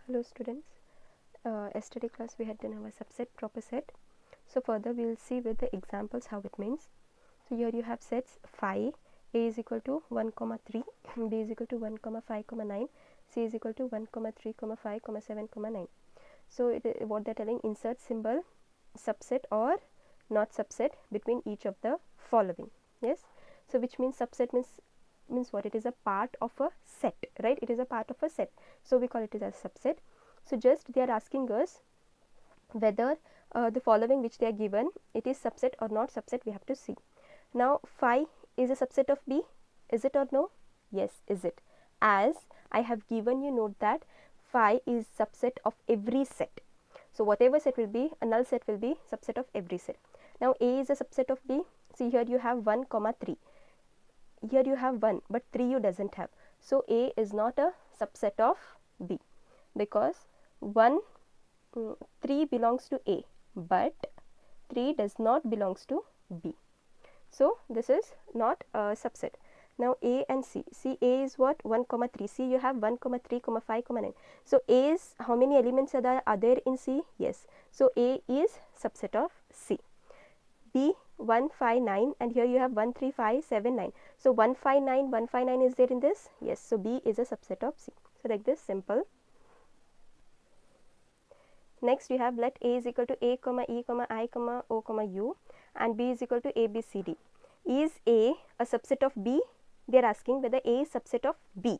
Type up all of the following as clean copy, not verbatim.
Hello students, yesterday class we had done our subset proper set. So further we will see with the examples how it means. So here you have sets phi, a is equal to 1 comma 3, b is equal to 1 comma 5 comma 9, c is equal to 1 comma 3 comma 5 comma 7 comma 9. So what they are telling, insert symbol subset or not subset between each of the following. Yes, so which means subset means what? It is a part of a set, right? It is a part of a set, so we call it as a subset. So just they are asking us whether the following which they are given, it is subset or not subset, we have to see. Now phi is a subset of b, is it or no? Yes, is it? As I have given you note that phi is subset of every set. So whatever set will be, a null set will be subset of every set. Now a is a subset of b. See here you have 1 comma 3. Here you have 1 but 3 you doesn't have. So a is not a subset of b because 3 belongs to a but 3 does not belongs to b. So this is not a subset. Now a and c. See, a is what? 1 comma 3. See, you have 1 comma 3 comma 5 comma 9. So a is, how many elements are there in c? Yes. So a is subset of c. B 1 5 9 and here you have 1 3 5 7 9. So 1 5 9 1 5 9 is there in this? Yes. So B is a subset of C. So like this, simple. Next you have let A is equal to A comma E comma I comma O comma U and B is equal to A B C D. Is A subset of B? They are asking whether A is subset of B.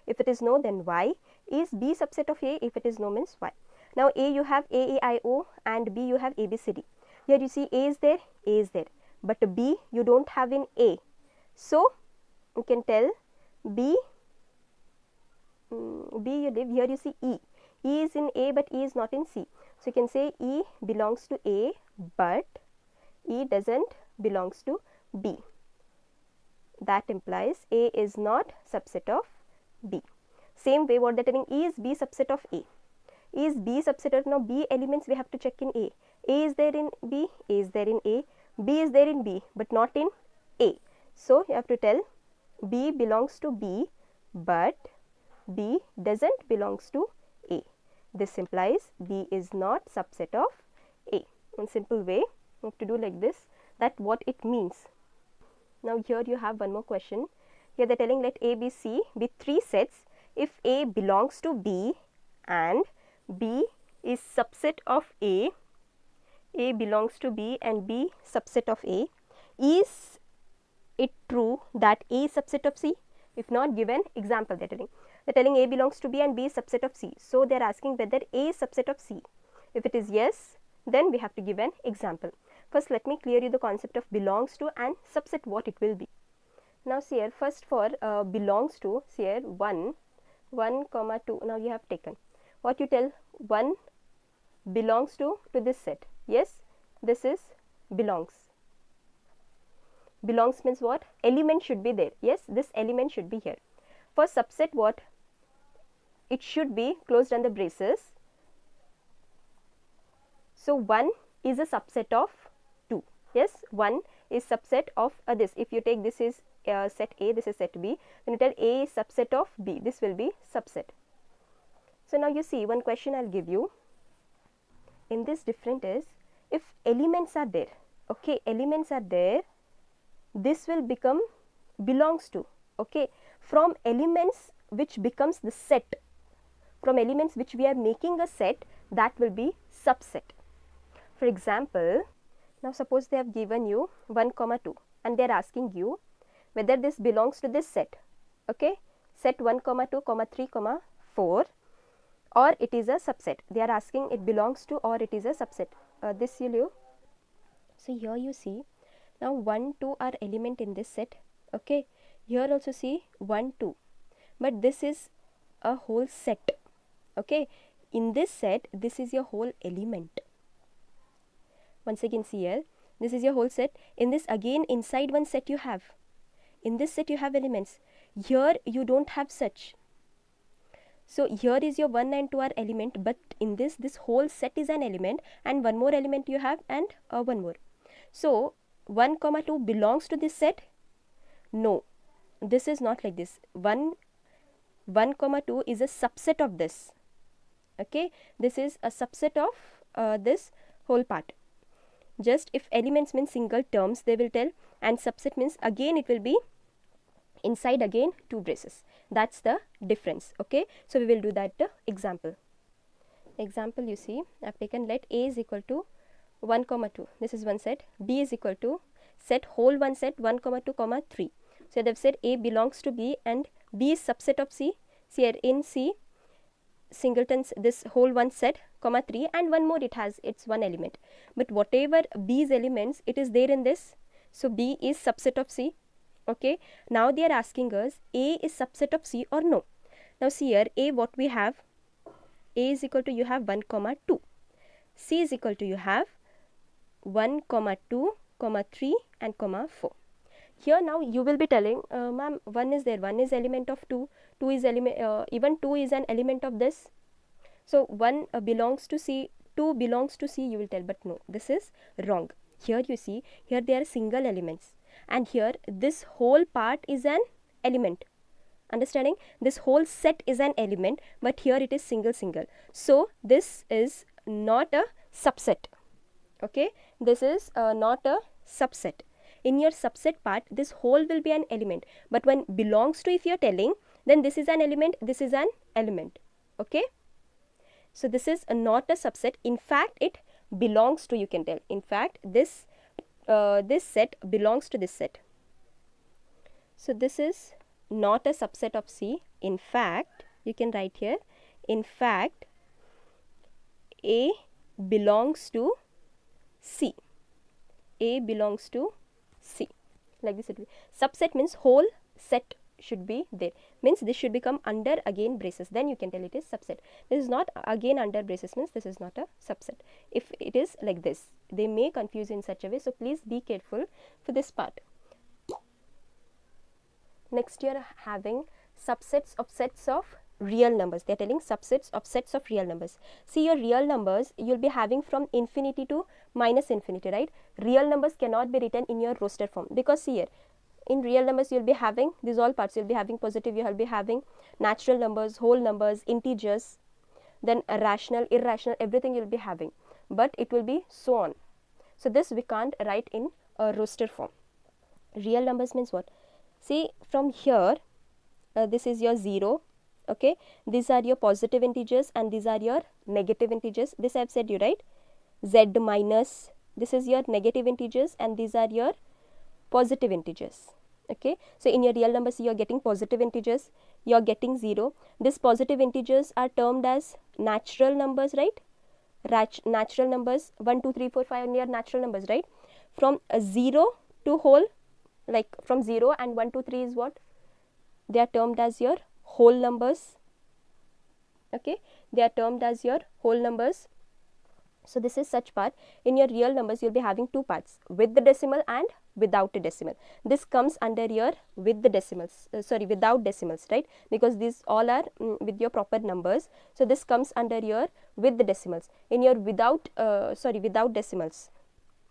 If it is no, then Y. Is B subset of A? If it is no, means Y. Now A you have A, I, O and B you have A, B, C, D. Here you see A is there, but B you don't have in A. So you can tell B you leave. Here you see E. E is in A but E is not in C. So you can say E belongs to A but E doesn't belongs to B. That implies A is not subset of B. Same way what they are telling, E is B subset of A. Is B subset of, now B elements we have to check in A. A is there in B, A is there in A, B is there in B but not in A. So you have to tell B belongs to B but B doesn't belongs to A. This implies B is not subset of A. In simple way you have to do like this, that what it means. Now here you have one more question. Here they are telling let A, B, C be 3 sets if A belongs to B and B is subset of A belongs to B and B subset of A. Is it true that A is subset of C? If not, given example they are telling. They are telling A belongs to B and B is subset of C. So they are asking whether A is subset of C. If it is yes, then we have to give an example. First let me clear you the concept of belongs to and subset what it will be. Now see here, first for belongs to, see here 1 comma 2. Now you have taken. What you tell, 1 belongs to this set. Yes, this is belongs. Belongs means what? Element should be there. Yes, this element should be here. For subset what? It should be closed under braces. So 1 is a subset of 2. Yes, 1 is subset of this. If you take this is set A, this is set B, then you tell A is subset of B. This will be subset. So now you see one question I'll give you. In this different is, if elements are there, okay, elements are there, this will become belongs to, okay, from elements which becomes the set, from elements which we are making a set, that will be subset. For example, now suppose they have given you 1 comma 2 and they are asking you whether this belongs to this set, okay, set 1 comma 2 comma 3 comma 4, or it is a subset. They are asking it belongs to or it is a subset. This you leave. So here you see, now 1 2 are element in this set, okay. Here also see 1 2, but this is a whole set, okay. In this set this is your whole element. Once again see here, this is your whole set. In this again inside one set you have, in this set you have elements. Here you don't have such. So here is your 1 and 2 are element, but in this whole set is an element and one more element you have and one more. So 1 comma 2 belongs to this set? No, this is not like this. 1 comma 2 is a subset of this. Okay, this is a subset of this whole part. Just if elements means single terms they will tell, and subset means again it will be inside again two braces. That's the difference. Okay, so we will do that example. You see, I've taken let A is equal to 1 comma 2, this is one set. B is equal to set whole one set 1 comma 2 comma 3. So they've said A belongs to B and B is subset of C. See here in C singletons this whole one set comma 3 and one more it has its one element, but whatever B's elements it is there in this, so B is subset of C. Okay, now they are asking us A is subset of C or no. Now see here A, what we have, A is equal to you have 1 comma 2, C is equal to you have 1 comma 2 comma 3 and comma 4. Here now you will be telling ma'am 1 is there, 1 is element of 2, 2 is element even 2 is an element of this, so 1 belongs to C, 2 belongs to C, you will tell, but no, this is wrong. Here you see, here they are single elements and here this whole part is an element. Understanding, this whole set is an element, but here it is single, so this is not a subset. Okay, this is not a subset. In your subset part this whole will be an element, but when belongs to if you are telling, then this is an element, this is an element. Okay, so this is not a subset, in fact it belongs to, you can tell, in fact this this set belongs to this set. So this is not a subset of C, in fact you can write here, in fact A belongs to C, A belongs to C, like this it will be. Subset means whole set should be there, means this should become under again braces, then you can tell it is subset. This is not again under braces, means this is not a subset. If it is like this, they may confuse in such a way, so please be careful for this part. Next you are having subsets of sets of real numbers. They are telling subsets of sets of real numbers. See, your real numbers you will be having from infinity to minus infinity, right? Real numbers cannot be written in your roster form, because see here in real numbers you will be having these all parts, you will be having positive, you will be having natural numbers, whole numbers, integers, then rational, irrational, everything you will be having, but it will be so on. So this we can't write in a roster form. Real numbers means what? See, from here this is your 0, okay, these are your positive integers and these are your negative integers. This I have said you, right? Z minus, this is your negative integers and these are your positive integers. Okay, so in your real numbers you are getting positive integers, you are getting 0. These positive integers are termed as natural numbers, right? Natural numbers 1 2 3 4 5 are your natural numbers, right? From 0 to whole, like from 0 and 1 2 3 is what? They are termed as your whole numbers. Okay, they are termed as your whole numbers. So this is such part. In your real numbers you will be having two parts, with the decimal and without a decimal. This comes under your with the decimals, without decimals, right? Because these all are with your proper numbers. So this comes under your with the decimals. In your without decimals,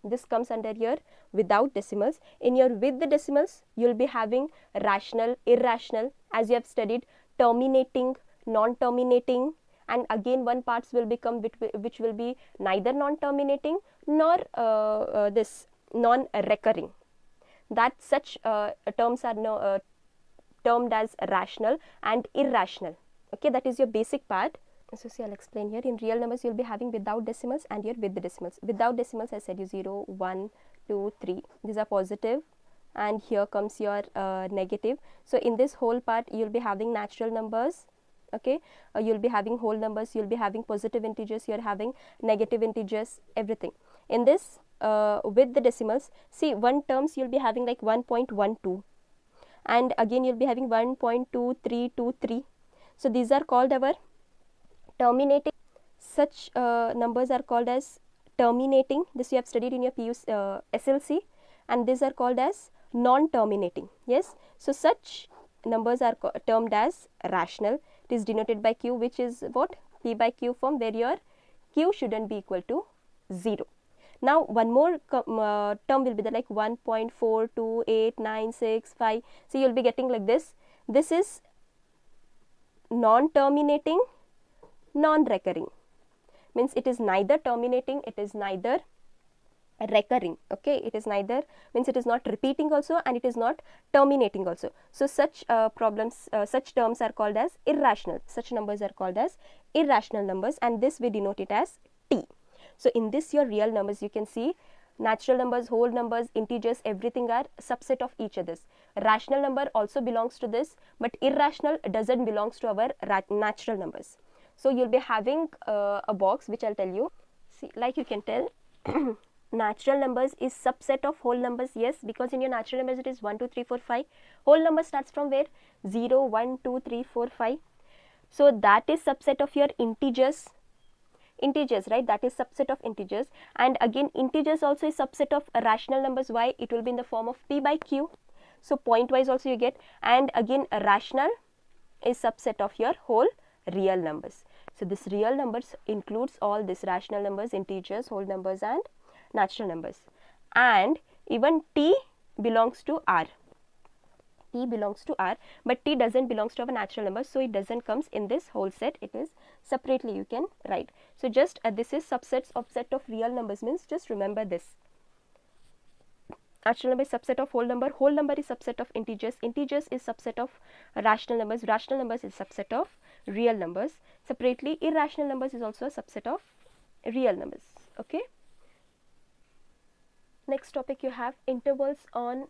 this comes under your without decimals. In your with the decimals you will be having rational, irrational, as you have studied, terminating, non-terminating, and again one parts will become which will be neither non-terminating nor this non-recurring. That such terms are termed as rational and irrational. Okay, that is your basic part. So see, I'll explain here. In real numbers you will be having without decimals and your with the decimals. Without decimals I said you 0, 1, 2, 3, these are positive, and here comes your negative. So in this whole part you will be having natural numbers. Okay, you will be having whole numbers, you will be having positive integers, you are having negative integers, everything. In this with the decimals, see, one terms you will be having like 1.12, and again you will be having 1.2323. So these are called our terminating. Such numbers are called as terminating. This you have studied in your SLC, and these are called as non-terminating. Yes, so such numbers are termed as rational. It is denoted by Q, which is what? P by Q form, where your Q shouldn't be equal to 0. Now one more term will be the like 1.428965. So you will be getting like this. This is non-terminating, non-recurring. Means it is neither terminating, it is neither recurring. Okay, it is neither, means it is not repeating also and it is not terminating also. So such such terms are called as irrational. Such numbers are called as irrational numbers, and this we denote it as t. So in this, your real numbers, you can see natural numbers, whole numbers, integers, everything are subset of each other's. Rational number also belongs to this, but irrational doesn't belongs to our natural numbers. So you'll be having a box which I'll tell you. See, like you can tell natural numbers is subset of whole numbers. Yes, because in your natural numbers it is 1 2 3 4 5. Whole number starts from where? 0 1 2 3 4 5. So that is subset of your integers, right? That is subset of integers. And again, integers also is subset of rational numbers. Why? It will be in the form of p by q. So point wise also you get. And again, a rational is subset of your whole real numbers. So this real numbers includes all this rational numbers, integers, whole numbers and natural numbers. And even t belongs to R. T belongs to R, but t doesn't belongs to our natural numbers, so it doesn't comes in this whole set. It is separately you can write. So just this is subsets of set of real numbers, means just remember this. Natural number is subset of whole number is subset of integers is subset of rational numbers is subset of real numbers. Separately, irrational numbers is also a subset of real numbers. Okay. Next topic, you have intervals on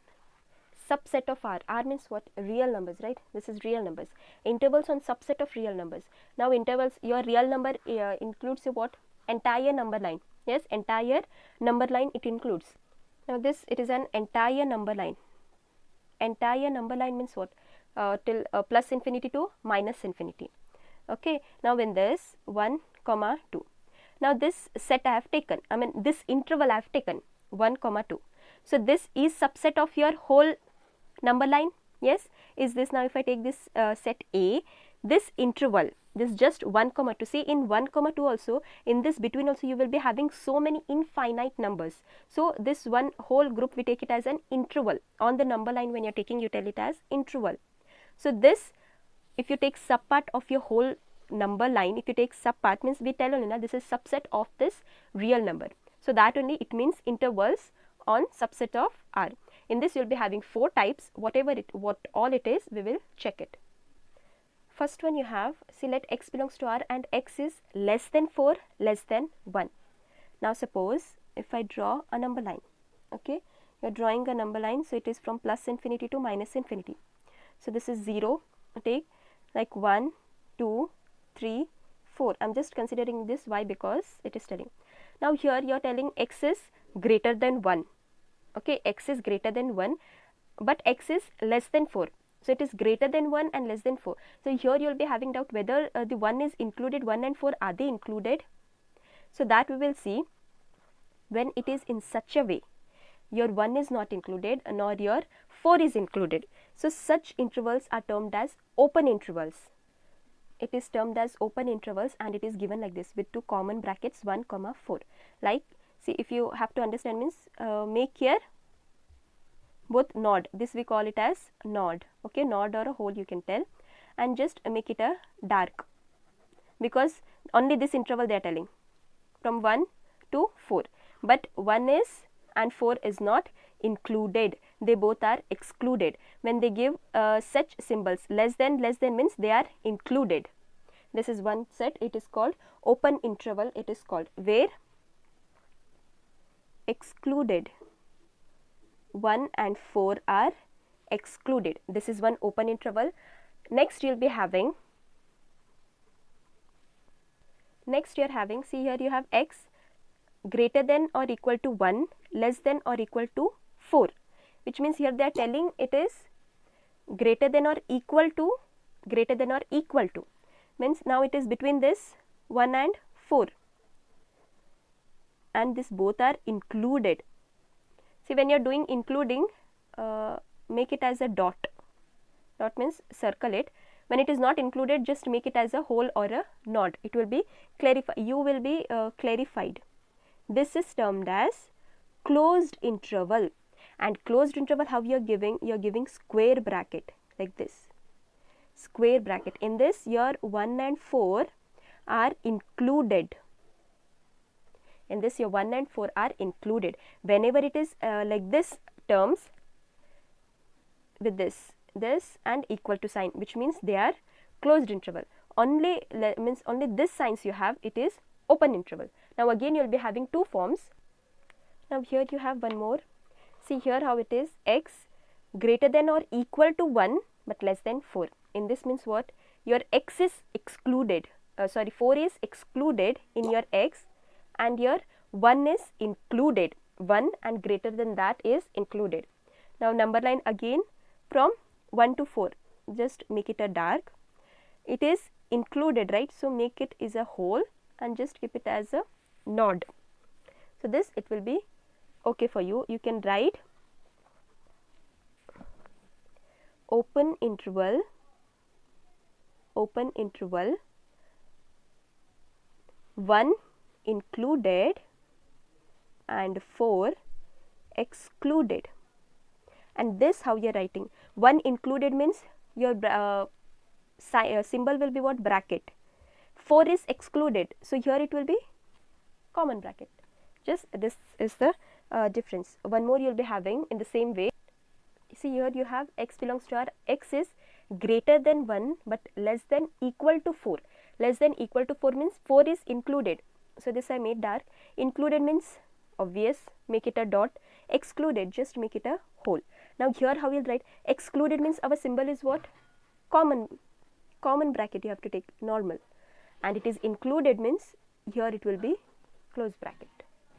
subset of R. R means what? Real numbers, right? This is real numbers. Intervals on subset of real numbers. Now intervals, your real number includes your what? Entire number line. Yes, entire number line it includes. Now this, it is an entire number line. Entire number line means what? Till plus infinity to minus infinity. Okay. Now in this 1, 2. Now this set I have taken, I mean this interval I have taken 1, 2. So this is subset of your whole number line. Yes, is this. Now if I take this set A, this interval, this just 1, 2. See, in 1, 2 also, in this between also you will be having so many infinite numbers. So this one whole group we take it as an interval. On the number line when you are taking, you tell it as interval. So this, if you take subpart of your whole number line, if you take subpart, means we tell only now this is subset of this real number. So that only it means intervals on subset of R. In this you will be having 4 types. What all it is, we will check it. First one you have, see, let x belongs to R and x is less than 4, less than 1. Now suppose if I draw a number line. Okay, you are drawing a number line, so it is from plus infinity to minus infinity. So this is 0, take like 1, 2, 3, 4. I am just considering this. Why? Because it is telling. Now here you are telling x is greater than 1. Okay, x is greater than 1, but x is less than 4. So it is greater than 1 and less than 4. So here you will be having doubt whether the 1 is included, 1 and 4 are they included. So that we will see when it is in such a way. Your 1 is not included nor your 4 is included. So such intervals are termed as open intervals. It is termed as open intervals and it is given like this with 2 common brackets 1, 4. Like, see, if you have to understand means make here both node. This we call it as node. Okay, node or a hole you can tell, and just make it a dark, because only this interval they are telling from 1 to 4, but 1 is and 4 is not included. They both are excluded. When they give such symbols, less than means they are included. This is one set. It is called open interval. It is called where excluded 1 and 4 are excluded. This is one open interval. Next you will be having, see here you have x greater than or equal to 1, less than or equal to 4, which means here they are telling it is greater than or equal to, means now it is between this 1 and 4, and this both are included. See, when you are doing including, make it as a dot. Dot means circle it. When it is not included, just make it as a hole or a node. It will be clarified. You will be clarified. This is termed as closed interval. And closed interval, how you are giving? You are giving square bracket like this. Square bracket. In this, your 1 and 4 are included. In this, your 1 and 4 are included. Whenever it is like this terms with this and equal to sign, which means they are closed interval. Only means only this signs you have, it is open interval. Now again you will be having two forms. Now here you have one more. See here how it is, x greater than or equal to 1 but less than 4. In this means what? Your x is excluded, 4 is excluded in your x and your 1 is included. 1 and greater than that is included. Now number line again from 1 to 4, just make it a dark. It is included, right? So make it is a whole and just keep it as a nod. So this it will be okay for you. You can write open interval 1 included and 4 excluded. And this how you are writing. 1 included means your symbol will be what? Bracket. 4 is excluded, so here it will be common bracket. Just this is the difference. One more you will be having in the same way. See here you have x belongs to R. X is greater than 1 but less than equal to 4. Less than equal to 4 means 4 is included. So this I made dark. Included means obvious, make it a dot. Excluded, just make it a whole. Now here how we will write? Excluded means our symbol is what? Common bracket you have to take, normal. And it is included means here it will be close bracket.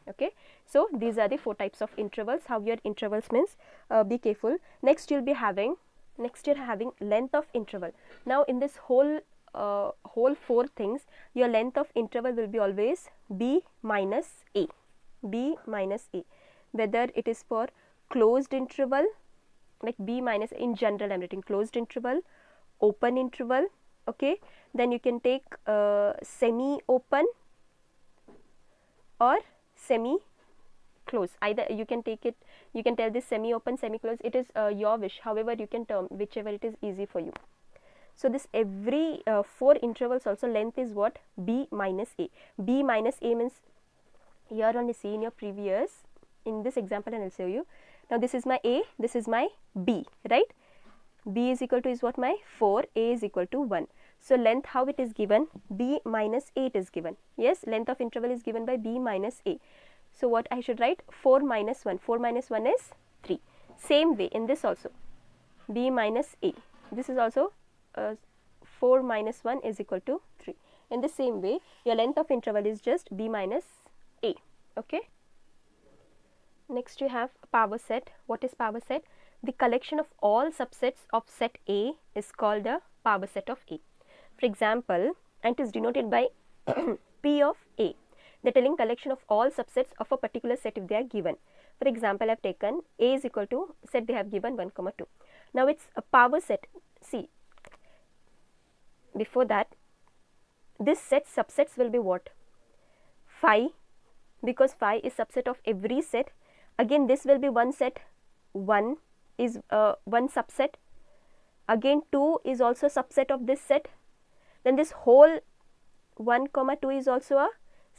Okay, so these are the 4 types of intervals. How your intervals means, be careful. Next you'll having length of interval. Now in this whole 4 things, your length of interval will be always b minus a. Whether it is for closed interval, like b minus, in general I am writing closed interval, open interval, okay. Then you can take semi open or semi close. Either you can take it, you can tell this semi open, semi close, it is your wish. However you can term, whichever it is easy for you. So this every 4 intervals also length is what? b minus a. B minus a means here only see in your previous, in this example and I will show you. Now this is my a, this is my b, right? B is equal to is what? My 4, a is equal to 1. So length how it is given? B minus a it is given. Yes, length of interval is given by b minus a. So what I should write? 4 minus 1. 4 minus 1 is 3. Same way in this also, b minus a. This is also 4 minus 1 is equal to 3. In the same way, your length of interval is just b minus a. Okay. Next you have power set. What is power set? The collection of all subsets of set A is called a power set of A. For example, and it is denoted by P of A. They are telling collection of all subsets of a particular set if they are given. For example, I have taken A is equal to set they have given 1, 2. Now it's a power set. See, before that, this set subsets will be what? Phi, because phi is subset of every set. Again this will be one set, 1 is one subset, again 2 is also subset of this set, then this whole 1, 2 is also a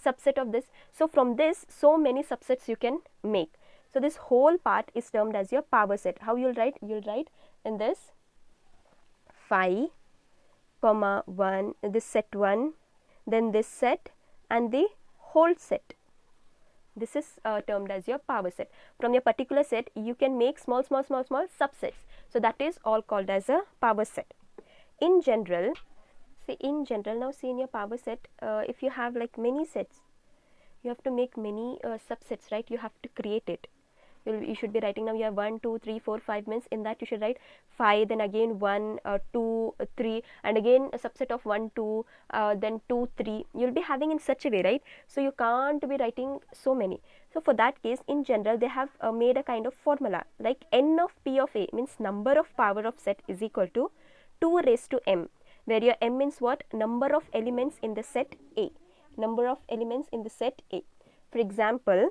subset of this. So from this, so many subsets you can make. So this whole part is termed as your power set. How you'll write? You'll write in this phi, 1, this set 1, then this set and the whole set. This is termed as your power set. From your particular set, you can make small subsets. So that is all called as a power set. In general, now see in your power set, if you have like many sets, you have to make many subsets, right? You have to create it. You should be writing now you have 1, 2, 3, 4, 5 means in that you should write 5, then again 1, 2, 3 and again a subset of 1, 2, then 2, 3. You will be having in such a way, right? So you can't be writing so many. So for that case, in general, they have made a kind of formula like n of p of a means number of power of set is equal to 2 raised to m, where your m means what? Number of elements in the set A. Number of elements in the set A. For example,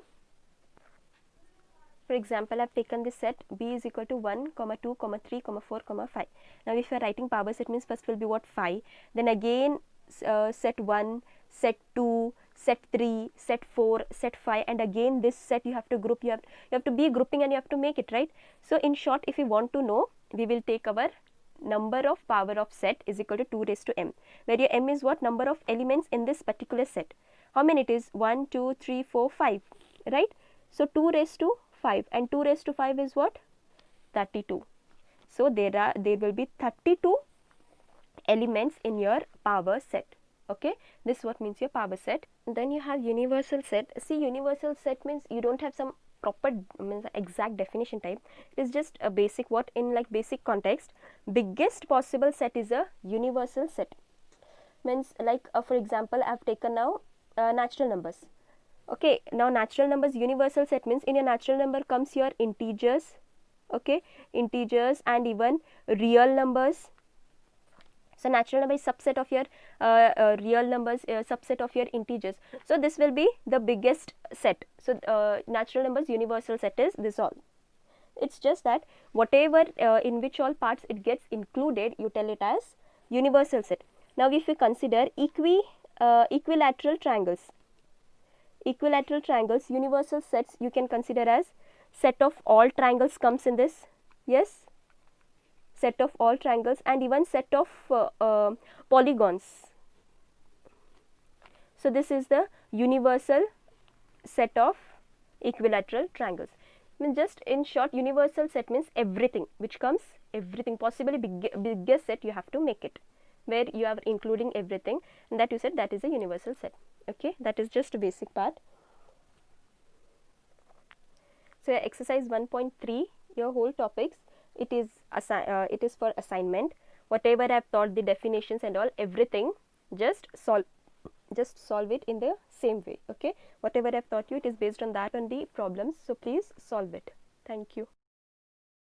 I have taken this set B is equal to 1, 2, 3, 4, 5. Now if you are writing power set means first will be what? 5. Then again set 1, set 2, set 3, set 4, set 5, and again this set you have to group, you have to be grouping and you have to make it, right? So in short, if you want to know, we will take our number of power of set is equal to 2 raised to m, where your m is what? Number of elements in this particular set. How many it is? 1, 2, 3, 4, 5, right? So 2 raised to 5, and 2 raised to 5 is what? 32. So there will be 32 elements in your power set. Okay, this is what means your power set. Then you have universal set. See, universal set means you don't have some proper means exact definition type. It is just a basic, what in like basic context, biggest possible set is a universal set. Means like for example, I have taken now natural numbers. Okay, now natural numbers universal set means in your natural number comes your integers, okay, integers and even real numbers. So natural number is subset of your real numbers, subset of your integers. So this will be the biggest set. So natural numbers universal set is this all. It's just that whatever in which all parts it gets included, you tell it as universal set. Now if you consider equilateral triangles, universal sets you can consider as set of all triangles comes in this. Yes, set of all triangles and even set of polygons. So this is the universal set of equilateral triangles. I mean, just in short, universal set means everything which comes, everything, possibly biggest set you have to make it, where you are including everything, and that you said that is a universal set. Okay, that is just a basic part. So exercise 1.3, your whole topics, it is for assignment. Whatever I have taught, the definitions and all, everything, just solve it in the same way. Okay, whatever I have taught you, it is based on that, on the problems. So please solve it. Thank you.